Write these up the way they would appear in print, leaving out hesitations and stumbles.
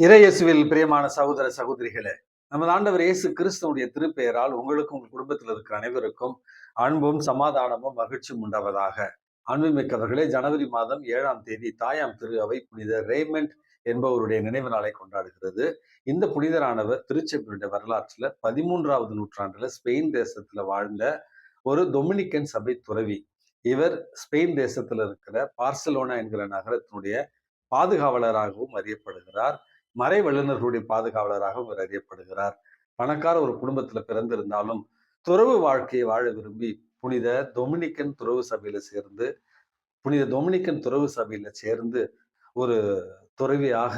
இறையேசுவில் பிரியமான சகோதர சகோதரிகளே, நமது ஆண்டவர் இயேசு கிறிஸ்துவுடைய திருப்பெயரால் உங்களுக்கும் உங்கள் குடும்பத்தில் இருக்கிற அனைவருக்கும் அன்பும் சமாதானமும் மகிழ்ச்சியும் உண்டாவதாக. அன்புமிக்கவர்களே, ஜனவரி மாதம் 7ஆம் தேதி தாயாம் திரு அவை புனித ரேமண்ட் என்பவருடைய நினைவு நாளை கொண்டாடுகிறது. இந்த புனிதரானவர் திருச்சபையுடைய வரலாற்றுல 13வது நூற்றாண்டுல ஸ்பெயின் தேசத்துல வாழ்ந்த ஒரு டொமினிக்கன் சபை துறவி. இவர் ஸ்பெயின் தேசத்துல இருக்கிற பார்சலோனா என்கிற நகரத்தினுடைய பாதுகாவலராகவும் அறியப்படுகிறார். மறை வல்லுநர்களுடைய பாதுகாவலராகவும் இவர் அறியப்படுகிறார். பணக்கார ஒரு குடும்பத்துல பிறந்திருந்தாலும் துறவு வாழ்க்கையை வாழ விரும்பி புனித டொமினிக்கன் துறவு சபையில சேர்ந்து ஒரு துறவியாக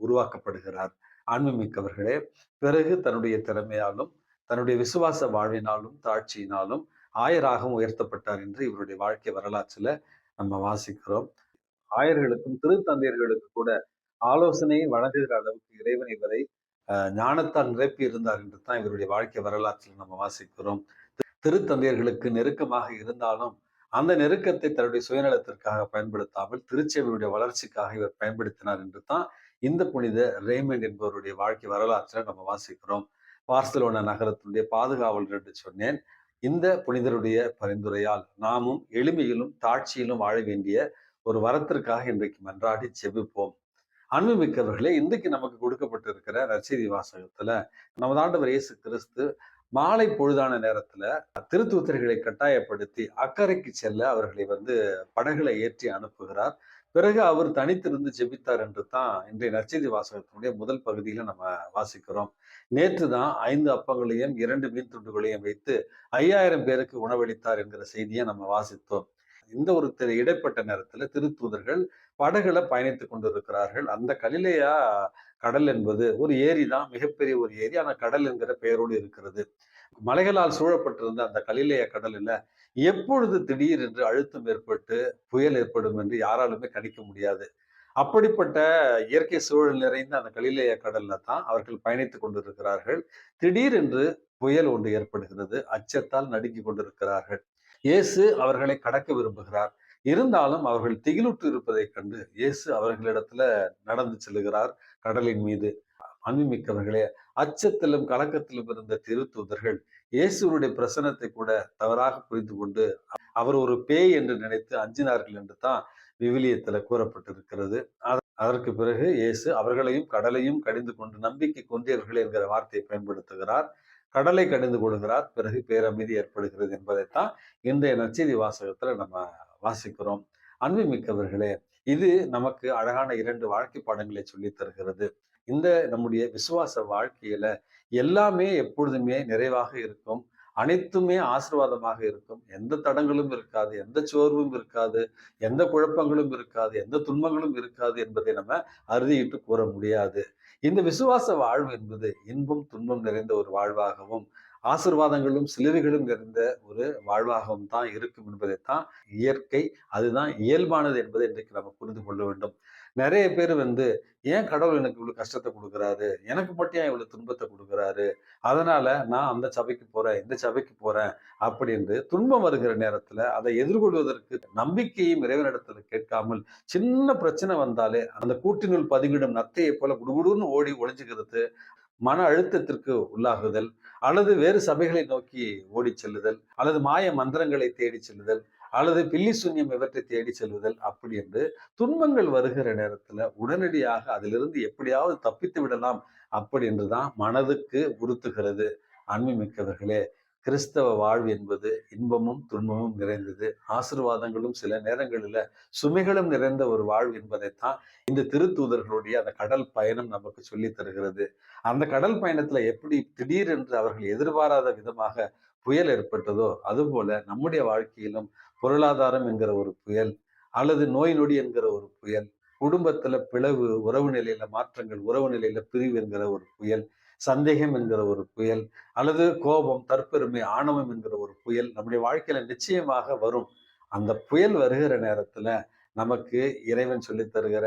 உருவாக்கப்படுகிறார். ஆன்மீமிக்கவர்களே, பிறகு தன்னுடைய திறமையாலும் தன்னுடைய விசுவாச வாழ்வினாலும் தாட்சியினாலும் ஆயராகவும் உயர்த்தப்பட்டார் என்று இவருடைய வாழ்க்கை வரலாற்றுல நம்ம வாசிக்கிறோம். ஆயர்களுக்கும் திருத்தந்தையர்களுக்கு கூட ஆலோசனை வழங்குகிற அளவுக்கு இறைவன் இவரை ஞானத்தால் நிரப்பி இருந்தார் என்று தான் இவருடைய வாழ்க்கை வரலாற்றில் நம்ம வாசிக்கிறோம். திருத்தந்தையர்களுக்கு நெருக்கமாக இருந்தாலும் அந்த நெருக்கத்தை தன்னுடைய சுயநலத்திற்காக பயன்படுத்தாமல் திருச்சபையுடைய வளர்ச்சிக்காக இவர் பயன்படுத்தினார் என்று தான் இந்த புனித ரேமண்ட் என்பவருடைய வாழ்க்கை வரலாற்றில் நம்ம வாசிக்கிறோம். பார்சலோனா நகரத்தினுடைய பாதுகாவலர் என்று சொன்னேன். இந்த புனிதருடைய பரிந்துரையால் நாமும் எளிமையிலும் தாட்சியிலும் வாழ வேண்டிய ஒரு வரத்திற்காக இன்றைக்கு மன்றாடி ஜெபிப்போம். அன்புமிக்கவர்களே, இன்றைக்கு நமக்கு கொடுக்கப்பட்டிருக்கிற நற்செய்தி வாசகத்துல நமது ஆண்டவர் இயேசு கிறிஸ்து மாலை பொழுதான நேரத்துல திருத்தூதர்களை கட்டாயப்படுத்தி அக்கறைக்கு செல்ல அவர்களை படகுல ஏற்றி அனுப்புகிறார். பிறகு அவர் தனித்திருந்து ஜெபித்தார் என்று தான் இன்றைய நற்செய்தி வாசகத்தினுடைய முதல் பகுதியில நம்ம வாசிக்கிறோம். நேற்று தான் 5 அப்பங்களையும் 2 மீன் துண்டுகளையும் வைத்து 5000 பேருக்கு உணவளித்தார் என்கிற செய்தியை நம்ம வாசித்தோம். இந்த ஒரு இடைப்பட்ட நேரத்துல திருத்தூதர்கள் படகுல பயணித்துக் கொண்டிருக்கிறார்கள். அந்த கலிலேயா கடல் என்பது ஒரு ஏரி தான், மிகப்பெரிய ஒரு ஏரி. ஆனா கடல் என்கிற பெயரோடு இருக்கிறது. மலைகளால் சூழப்பட்டிருந்த அந்த கலிலேயா கடலில் எப்பொழுது திடீர் என்று அழுத்தம் ஏற்பட்டு புயல் ஏற்படும் என்று யாராலுமே கணிக்க முடியாது. அப்படிப்பட்ட இயற்கை சூழல் நிறைந்த அந்த கலிலேயா கடல்ல தான் அவர்கள் பயணித்துக் கொண்டிருக்கிறார்கள். திடீர் என்று புயல் ஒன்று ஏற்படுகிறது. அச்சத்தால் நடுங்கிக் கொண்டிருக்கிறார்கள். இயேசு அவர்களை கடக்க விரும்புகிறார். இருந்தாலும் அவர்கள் திகிலுற்று இருப்பதைக் கண்டு இயேசு அவர்களிடத்துல நடந்து செல்லுகிறார் கடலின் மீது. அன்புமிக்கவர்களே, அச்சத்திலும் கலக்கத்திலும் இருந்த திருத்தூதர்கள் இயேசுடைய பிரசனத்தை கூட தவறாக புரிந்து கொண்டு அவர் ஒரு பேய் என்று நினைத்து அஞ்சினார்கள் என்று தான் விவிலியத்துல கூறப்பட்டிருக்கிறது. அதற்கு பிறகு இயேசு அவர்களையும் கடலையும் கடிந்து கொண்டு நம்பிக்கை கொண்டீர்கள் என்கிற வார்த்தையை பயன்படுத்துகிறார். கடலை கடிந்து கொள்கிறார். பிறகு பேரமைதி ஏற்படுகிறது என்பதைத்தான் இன்றைய நற்செய்தி வாசகத்துல நம்ம வாசிக்கிறோம். அன்புமிக்கவர்களே, இது நமக்கு அழகான 2 வாழ்க்கை பாடங்களை சொல்லித் தருகிறது. இந்த நம்முடைய விசுவாச வாழ்க்கையில எல்லாமே எப்பொழுதுமே நிறைவாக இருக்கும். அனைத்துமே ஆசீர்வாதமாக இருக்கும். எந்த தடங்களும் இருக்காது, எந்த சோர்வும் இருக்காது, எந்த குழப்பங்களும் இருக்காது, எந்த துன்பங்களும் இருக்காது என்பதை நம்ம அறுதியிட்டு கூற முடியாது. இந்த விசுவாச வாழ்வு என்பது இன்பம் துன்பம் நிறைந்த ஒரு வாழ்வாகவும் ஆசீர்வாதங்களும் சிலுவைகளும் நிறைந்த ஒரு வாழ்வாகவும் தான் இருக்கும் என்பதைத்தான் இயற்கை, அதுதான் இயல்பானது என்பதை இன்றைக்கு நம்ம புரிந்து கொள்ள வேண்டும். நிறைய பேர் ஏன் கடவுள் எனக்கு இவ்வளவு கஷ்டத்தை கொடுக்குறாரு, எனக்கு மட்டும் ஏன் இவ்வளவு துன்பத்தை கொடுக்குறாரு, அதனால நான் அந்த சபைக்கு போறேன் இந்த சபைக்கு போறேன் அப்படின்னு துன்பம் வருகிற நேரத்துல அதை எதிர்கொள்வதற்கு நம்பிக்கையும் இறைவனிடத்துல கேட்காமல் சின்ன பிரச்சனை வந்தாலே அந்த கூட்டினுள் பதுங்கிடும் நத்தையை போல குடுகுடுன்னு ஓடி ஒளிஞ்சுக்கிறது, மன அழுத்தத்திற்கு உள்ளாகுதல், அல்லது வேறு சபைகளை நோக்கி ஓடி செல்லுதல், அல்லது மாய மந்திரங்களை தேடி செல்லுதல், அல்லது பில்லி சூன்யம் இவற்றை தேடி செல்லுதல், அப்படி என்று துன்பங்கள் வருகிற நேரத்துல உடனடியாக அதிலிருந்து எப்படியாவது தப்பித்து விடலாம் அப்படி என்றுதான் மனதுக்கு உறுத்துகிறது. அன்புமிக்கவர்களே, கிறிஸ்தவ வாழ்வு என்பது இன்பமும் துன்பமும் நிறைந்தது, ஆசீர்வாதங்களும் சில நேரங்களில சுமைகளும் நிறைந்த ஒரு வாழ்வு என்பதைத்தான் இந்த திருத்தூதர்களுடைய அந்த கடல் பயணம் நமக்கு சொல்லி தருகிறது. அந்த கடல் பயணத்துல எப்படி திடீரென்று அவர்கள் எதிர்பாராத விதமாக புயல் ஏற்பட்டதோ அதுபோல நம்முடைய வாழ்க்கையிலும் பொருளாதாரம் என்கிற ஒரு புயல், அல்லது நோய் நொடி என்கிற ஒரு புயல், குடும்பத்துல பிளவு, உறவு நிலையில மாற்றங்கள், உறவு நிலையில பிரிவு என்கிற ஒரு புயல், சந்தேகம் என்கிற ஒரு புயல், அல்லது கோபம், தற்பெருமை, ஆணவம் என்கிற ஒரு புயல் நம்முடைய வாழ்க்கையில நிச்சயமாக வரும். அந்த புயல் வருகிற நேரத்துல நமக்கு இறைவன் சொல்லித் தருகிற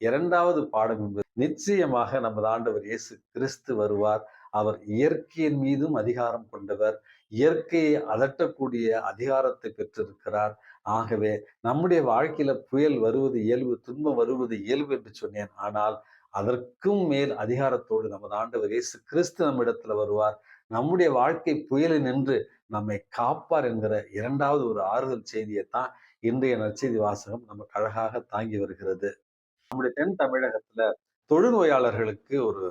2வது பாடம் என்பது நிச்சயமாக நமது ஆண்டவர் இயேசு கிறிஸ்து வருவார். அவர் இயற்கையின் மீதும் அதிகாரம் கொண்டவர், இயற்கையை அதட்டக்கூடிய அதிகாரத்தை பெற்றிருக்கிறார். ஆகவே நம்முடைய வாழ்க்கையில புயல் வருவது இயல்பு, துன்பம் வருவது இயல்பு என்று சொன்னேன். ஆனால் அதற்கும் மேல் அதிகாரத்தோடு நமது ஆண்டவர் இயேசு கிறிஸ்து நம்மிடத்துல வருவார். நம்முடைய வாழ்க்கை புயலில் நின்று நம்மை காப்பார் என்கிற இரண்டாவது ஒரு ஆறுதல் செய்தியைத்தான் இன்றைய நற்செய்தி வாசகம் நமக்கு அழகாக தாங்கி வருகிறது. நம்முடைய தென் தமிழகத்துல தொழுநோயாளர்களுக்கு ஒரு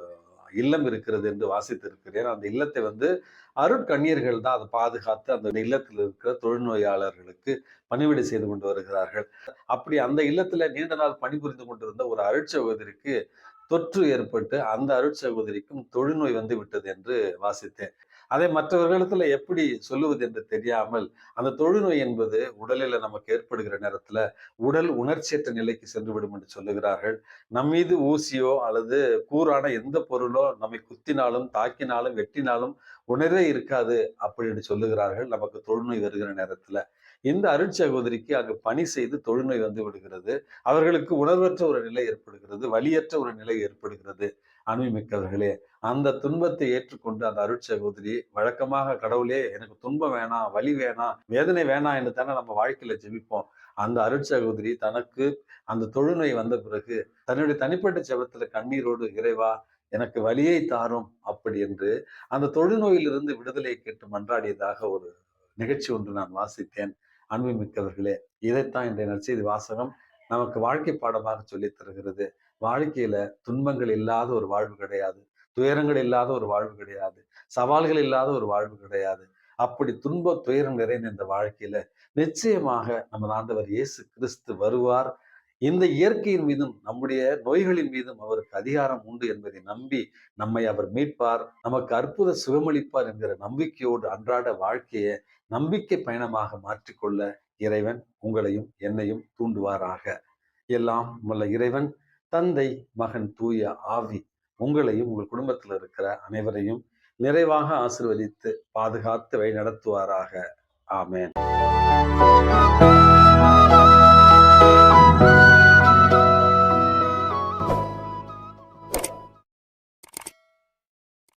இல்லம் இருக்கிறது என்று வாசித்திருக்கிறேன். அந்த இல்லத்தை அருட்கண்ணியர்கள் தான் அதை பாதுகாத்து அந்த இல்லத்தில் இருக்கிற தொழுநோயாளர்களுக்கு பணிவிடை செய்து கொண்டு வருகிறார்கள். அப்படி அந்த இல்லத்துல நீண்ட நாள் பணிபுரிந்து கொண்டிருந்த ஒரு அருட்சகோதரிக்கு தொற்று ஏற்பட்டு அந்த அருட்சகோதரிக்கும் தொழுநோய் வந்து விட்டது என்று வாசித்தேன். அதை மற்றவர்களிடத்துல எப்படி சொல்லுவது என்று தெரியாமல், அந்த தொழுநோய் என்பது உடலில் நமக்கு ஏற்படுகிற நேரத்துல உடல் உணர்ச்சியற்ற நிலைக்கு சென்று விடும் என்று சொல்லுகிறார்கள். நம் மீது ஊசியோ அல்லது கூரான எந்த பொருளோ நம்மை குத்தினாலும் தாக்கினாலும் வெட்டினாலும் உணர்வே இருக்காது அப்படின்னு சொல்லுகிறார்கள் நமக்கு தொழுநோய் வருகிற நேரத்துல. இந்த அருட்சகோதரிக்கு அங்கு பணி செய்து தொழுநோய் வந்து விடுகிறது. அவர்களுக்கு உணர்வற்ற ஒரு நிலை ஏற்படுகிறது, வலியற்ற ஒரு நிலை ஏற்படுகிறது. அன்புமிக்கவர்களே, அந்த துன்பத்தை ஏற்றுக்கொண்டு அந்த அருட்சகோதரி வழக்கமாக கடவுளே எனக்கு துன்பம் வேணாம், வலி வேணாம், வேதனை வேணாம் என்று தானே நம்ம வாழ்க்கையில ஜெபிப்போம். அந்த அருட்சகோதரி தனக்கு அந்த தொழுநோய் வந்த பிறகு தன்னுடைய தனிப்பட்ட ஜெபத்துல கண்ணீரோடு, இறைவா எனக்கு வலியை தாரும் அப்படி என்று அந்த தொழுநோயிலிருந்து விடுதலை கேட்டு மன்றாடியதாக ஒரு நிகழ்ச்சி ஒன்று நான் வாசித்தேன். அன்புமிக்கவர்களே, இதைத்தான் இன்றைய நற்செய்தி வாசகம் நமக்கு வாழ்க்கை பாடமாக சொல்லித் தருகிறது. வாழ்க்கையில துன்பங்கள் இல்லாத ஒரு வாழ்வு கிடையாது, துயரங்கள் இல்லாத ஒரு வாழ்வு கிடையாது, சவால்கள் இல்லாத ஒரு வாழ்வு கிடையாது. அப்படி துன்ப துயரம் நிறைந்த இந்த வாழ்க்கையில நிச்சயமாக நமது ஆண்டவர் இயேசு கிறிஸ்து வருவார். இந்த இயற்கையின் மீதும் நம்முடைய நோய்களின் மீதும் அவருக்கு அதிகாரம் உண்டு என்பதை நம்பி நம்மை அவர் மீட்பார், நமக்கு அற்புத சுகமளிப்பார் என்கிற நம்பிக்கையோடு அன்றாட வாழ்க்கையை நம்பிக்கை பயணமாக மாற்றிக்கொள்ள இறைவன் உங்களையும் என்னையும் தூண்டுவாராக. எல்லாம் வல்ல இறைவன் தந்தை, மகன், தூய ஆவி உங்களையும் உங்கள் குடும்பத்தில் இருக்கிற அனைவரையும் நிறைவாக ஆசீர்வதித்து பாதுகாத்து வழி நடத்துவாராக. ஆமென்.